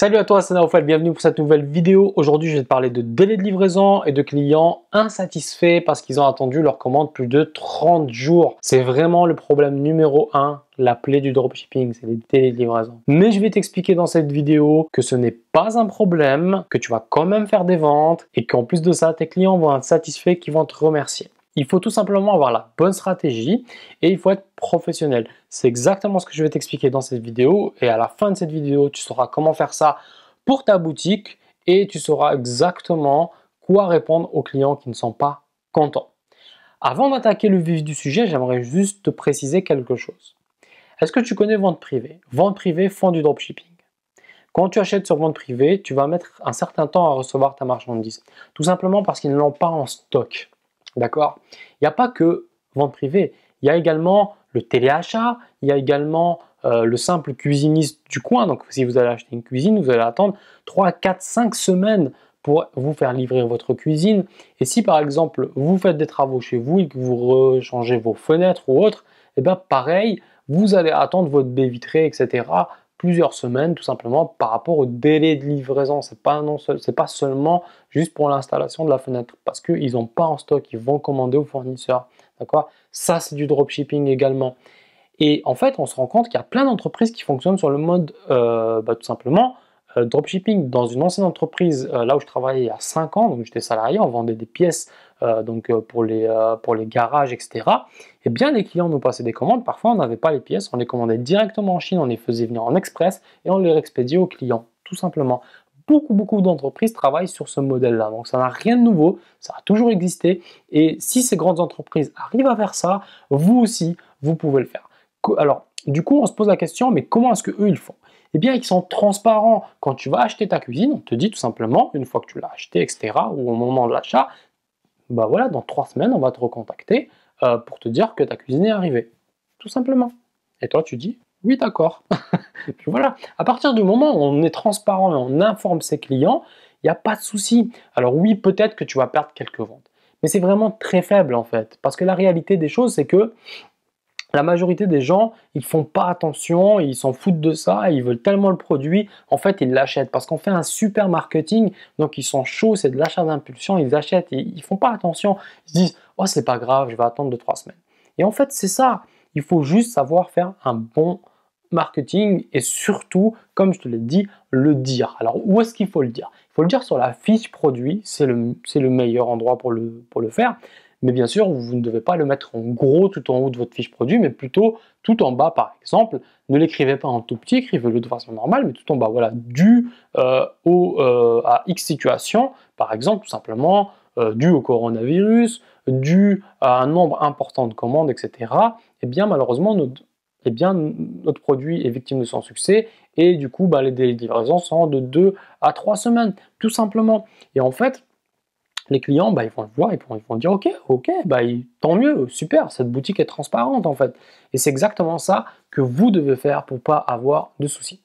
Salut à toi, c'est Naofal, bienvenue pour cette nouvelle vidéo. Aujourd'hui, je vais te parler de délai de livraison et de clients insatisfaits parce qu'ils ont attendu leur commande plus de 30 jours. C'est vraiment le problème numéro 1, la plaie du dropshipping, c'est les délais de livraison. Mais je vais t'expliquer dans cette vidéo que ce n'est pas un problème, que tu vas quand même faire des ventes et qu'en plus de ça, tes clients vont être satisfaits, qu'ils vont te remercier. Il faut tout simplement avoir la bonne stratégie et il faut être professionnel. C'est exactement ce que je vais t'expliquer dans cette vidéo et à la fin de cette vidéo, tu sauras comment faire ça pour ta boutique et tu sauras exactement quoi répondre aux clients qui ne sont pas contents. Avant d'attaquer le vif du sujet, j'aimerais juste te préciser quelque chose. Est-ce que tu connais vente privée? Vente privée font du dropshipping. Quand tu achètes sur vente privée, tu vas mettre un certain temps à recevoir ta marchandise. Tout simplement parce qu'ils ne l'ont pas en stock. D'accord? Il n'y a pas que vente privée, il y a également le téléachat, il y a également le simple cuisiniste du coin. Donc si vous allez acheter une cuisine, vous allez attendre 3, 4, 5 semaines pour vous faire livrer votre cuisine. Et si par exemple vous faites des travaux chez vous et que vous rechangez vos fenêtres ou autre, et bien pareil, vous allez attendre votre baie vitrée, etc. plusieurs semaines tout simplement par rapport au délai de livraison. C'est pas seulement juste pour l'installation de la fenêtre parce qu'ils n'ont pas en stock, ils vont commander au fournisseur. D'accord? Ça, c'est du dropshipping également. Et en fait, on se rend compte qu'il y a plein d'entreprises qui fonctionnent sur le mode tout simplement dropshipping. Dans une ancienne entreprise, là où je travaillais il y a 5 ans, donc j'étais salarié, on vendait des pièces pour les garages, etc. Et bien, les clients nous passaient des commandes. Parfois, on n'avait pas les pièces, on les commandait directement en Chine, on les faisait venir en express et on les expédiait aux clients, tout simplement. Beaucoup d'entreprises travaillent sur ce modèle-là. Donc, ça n'a rien de nouveau, ça a toujours existé. Et si ces grandes entreprises arrivent à faire ça, vous aussi, vous pouvez le faire. Alors, du coup, on se pose la question, mais comment est-ce qu'eux, ils font? Eh bien, ils sont transparents. Quand tu vas acheter ta cuisine, on te dit tout simplement, une fois que tu l'as acheté, etc., ou au moment de l'achat, bah voilà, dans 3 semaines, on va te recontacter pour te dire que ta cuisine est arrivée. Tout simplement. Et toi, tu dis, oui, d'accord. Puis voilà, à partir du moment où on est transparent et on informe ses clients, il n'y a pas de souci. Alors oui, peut-être que tu vas perdre quelques ventes. Mais c'est vraiment très faible en fait. Parce que la réalité des choses, c'est que la majorité des gens, ils font pas attention, ils s'en foutent de ça, ils veulent tellement le produit, en fait ils l'achètent parce qu'on fait un super marketing, donc ils sont chauds, c'est de l'achat d'impulsion, ils achètent et ils font pas attention, ils se disent oh c'est pas grave, je vais attendre 2-3 semaines. Et en fait c'est ça, il faut juste savoir faire un bon marketing et surtout, comme je te l'ai dit, le dire. Alors où est-ce qu'il faut le dire? Il faut le dire sur la fiche produit, c'est le meilleur endroit pour le faire. Mais bien sûr, vous ne devez pas le mettre en gros tout en haut de votre fiche produit, mais plutôt tout en bas, par exemple. Ne l'écrivez pas en tout petit, écrivez-le de façon normale, mais tout en bas. Voilà, dû à X situation, par exemple, tout simplement, dû au coronavirus, dû à un nombre important de commandes, etc. Eh bien, malheureusement, notre produit est victime de son succès et du coup, les délais de livraison sont de 2 à 3 semaines, tout simplement. Et en fait, les clients, ils vont le voir, ils vont dire ok, tant mieux, super, cette boutique est transparente en fait. Et c'est exactement ça que vous devez faire pour ne pas avoir de soucis.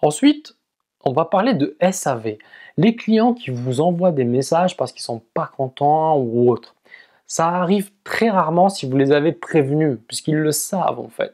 Ensuite, on va parler de SAV. Les clients qui vous envoient des messages parce qu'ils ne sont pas contents ou autre. Ça arrive très rarement si vous les avez prévenus, puisqu'ils le savent en fait.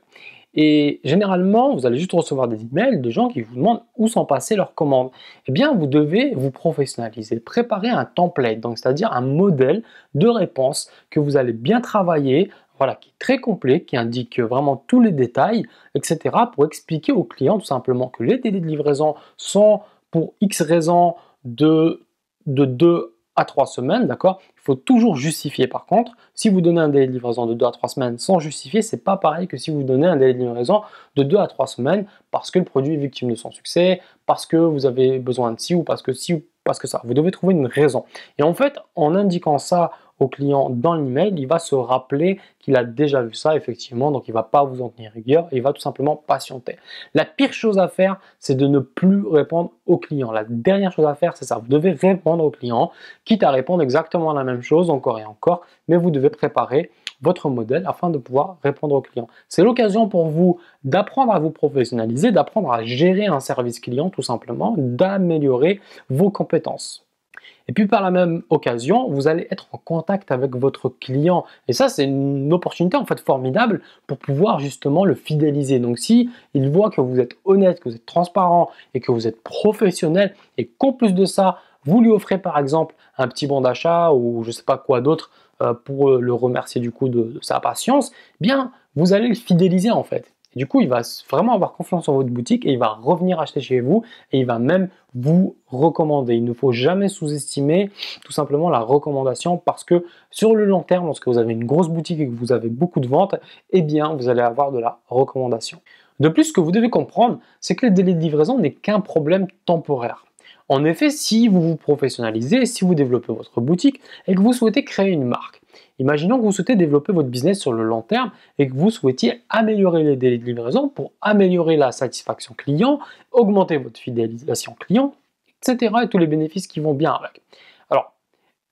Et généralement, vous allez juste recevoir des emails de gens qui vous demandent où sont passées leurs commandes. Eh bien, vous devez vous professionnaliser, préparer un template, donc c'est-à-dire un modèle de réponse que vous allez bien travailler, voilà, qui est très complet, qui indique vraiment tous les détails, etc., pour expliquer aux clients tout simplement que les délais de livraison sont pour X raisons de 2 à 3 semaines, d'accord? Il faut toujours justifier par contre. Si vous donnez un délai de livraison de 2 à 3 semaines sans justifier, c'est pas pareil que si vous donnez un délai de livraison de 2 à 3 semaines parce que le produit est victime de son succès, parce que vous avez besoin de ci ou parce que ça. Vous devez trouver une raison. Et en fait, en indiquant ça au client dans l'email, il va se rappeler qu'il a déjà vu ça effectivement, donc il ne va pas vous en tenir rigueur, il va tout simplement patienter. La pire chose à faire, c'est de ne plus répondre au client. La dernière chose à faire, c'est ça, vous devez répondre au client, quitte à répondre exactement la même chose encore et encore, mais vous devez préparer votre modèle afin de pouvoir répondre aux clients. C'est l'occasion pour vous d'apprendre à vous professionnaliser, d'apprendre à gérer un service client tout simplement, d'améliorer vos compétences. Et puis par la même occasion, vous allez être en contact avec votre client. Et ça, c'est une opportunité en fait formidable pour pouvoir justement le fidéliser. Donc si il voit que vous êtes honnête, que vous êtes transparent et que vous êtes professionnel et qu'en plus de ça, vous lui offrez par exemple un petit bon d'achat ou je ne sais pas quoi d'autre pour le remercier du coup de sa patience, eh bien vous allez le fidéliser en fait. Et du coup, il va vraiment avoir confiance en votre boutique et il va revenir acheter chez vous et il va même vous recommander. Il ne faut jamais sous-estimer tout simplement la recommandation parce que sur le long terme, lorsque vous avez une grosse boutique et que vous avez beaucoup de ventes, eh bien, vous allez avoir de la recommandation. De plus, ce que vous devez comprendre, c'est que le délai de livraison n'est qu'un problème temporaire. En effet, si vous vous professionnalisez, si vous développez votre boutique et que vous souhaitez créer une marque, imaginons que vous souhaitez développer votre business sur le long terme et que vous souhaitiez améliorer les délais de livraison pour améliorer la satisfaction client, augmenter votre fidélisation client, etc. et tous les bénéfices qui vont bien avec. Alors,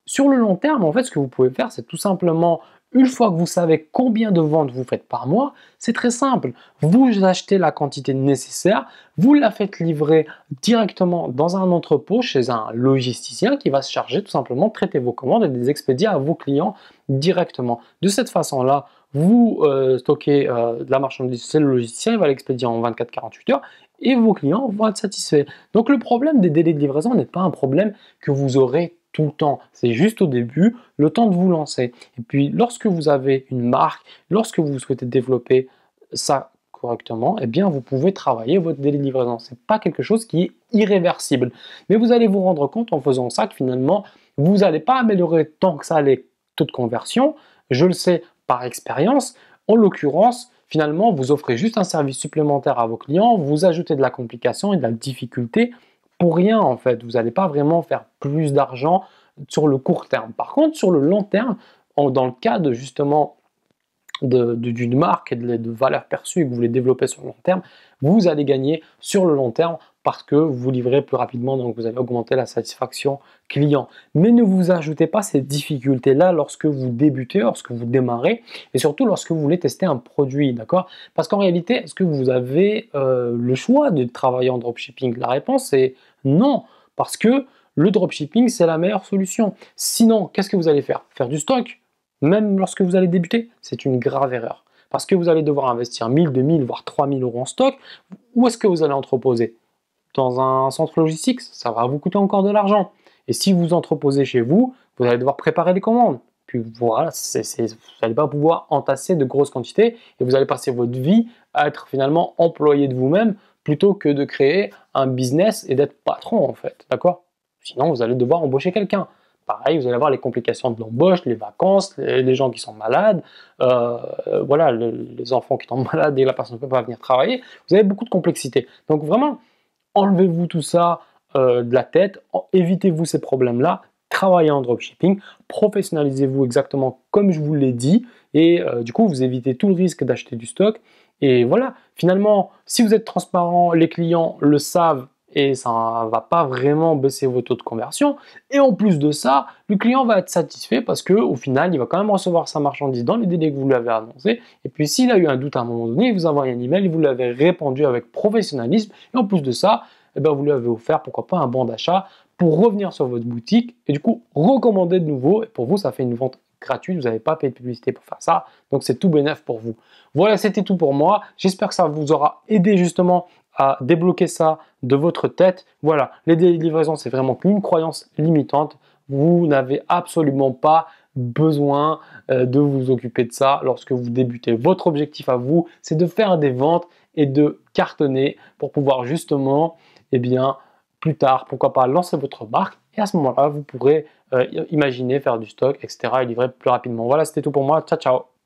sur le long terme, en fait, ce que vous pouvez faire, c'est tout simplement, une fois que vous savez combien de ventes vous faites par mois, c'est très simple. Vous achetez la quantité nécessaire, vous la faites livrer directement dans un entrepôt chez un logisticien qui va se charger tout simplement de traiter vos commandes et de les expédier à vos clients directement. De cette façon-là, vous stockez de la marchandise, c'est le logisticien, il va l'expédier en 24-48 heures et vos clients vont être satisfaits. Donc le problème des délais de livraison n'est pas un problème que vous aurez tout le temps. C'est juste au début, le temps de vous lancer. Et puis, lorsque vous avez une marque, lorsque vous souhaitez développer ça correctement, eh bien, vous pouvez travailler votre délai de livraison. Ce n'est pas quelque chose qui est irréversible. Mais vous allez vous rendre compte en faisant ça que finalement, vous n'allez pas améliorer tant que ça les taux de conversion. Je le sais par expérience. En l'occurrence, finalement, vous offrez juste un service supplémentaire à vos clients, vous ajoutez de la complication et de la difficulté pour rien en fait. Vous n'allez pas vraiment faire plus d'argent sur le court terme. Par contre, sur le long terme, dans le cas de justement d'une marque et de valeur perçue que vous voulez développer sur le long terme, vous allez gagner sur le long terme parce que vous livrez plus rapidement, donc vous allez augmenter la satisfaction client. Mais ne vous ajoutez pas ces difficultés-là lorsque vous débutez, lorsque vous démarrez, et surtout lorsque vous voulez tester un produit, d'accord? Parce qu'en réalité, est-ce que vous avez le choix de travailler en dropshipping? La réponse est non, parce que le dropshipping, c'est la meilleure solution. Sinon, qu'est-ce que vous allez faire? Faire du stock? Même lorsque vous allez débuter, c'est une grave erreur. Parce que vous allez devoir investir 1000, 2000, voire 3000 euros en stock. Où est-ce que vous allez entreposer? Dans un centre logistique, ça va vous coûter encore de l'argent. Et si vous entreposez chez vous, vous allez devoir préparer les commandes. Puis voilà, vous n'allez pas pouvoir entasser de grosses quantités et vous allez passer votre vie à être finalement employé de vous-même plutôt que de créer un business et d'être patron en fait. D'accord? Sinon, vous allez devoir embaucher quelqu'un. Pareil, vous allez avoir les complications de l'embauche, les vacances, les gens qui sont malades, voilà, les enfants qui tombent malades et la personne ne peut pas venir travailler. Vous avez beaucoup de complexité. Donc vraiment, enlevez-vous tout ça de la tête, évitez-vous ces problèmes-là, travaillez en dropshipping, professionnalisez-vous exactement comme je vous l'ai dit, et du coup, vous évitez tout le risque d'acheter du stock. Et voilà, finalement, si vous êtes transparent, les clients le savent, et ça ne va pas vraiment baisser vos taux de conversion. Et en plus de ça, le client va être satisfait parce qu'au final, il va quand même recevoir sa marchandise dans les délais que vous lui avez annoncé. Et puis s'il a eu un doute à un moment donné, il vous envoie un email, vous l'avez répondu avec professionnalisme. Et en plus de ça, eh ben, vous lui avez offert, pourquoi pas, un bon d'achat pour revenir sur votre boutique et du coup recommander de nouveau. Et pour vous, ça fait une vente gratuite, vous n'avez pas payé de publicité pour faire ça. Donc c'est tout bénef pour vous. Voilà, c'était tout pour moi. J'espère que ça vous aura aidé justement à débloquer ça de votre tête. Voilà, les délais de livraison, c'est vraiment qu'une croyance limitante. Vous n'avez absolument pas besoin de vous occuper de ça lorsque vous débutez. Votre objectif à vous, c'est de faire des ventes et de cartonner pour pouvoir justement, eh bien, plus tard, pourquoi pas lancer votre marque et à ce moment-là, vous pourrez imaginer faire du stock, etc. et livrer plus rapidement. Voilà, c'était tout pour moi. Ciao, ciao!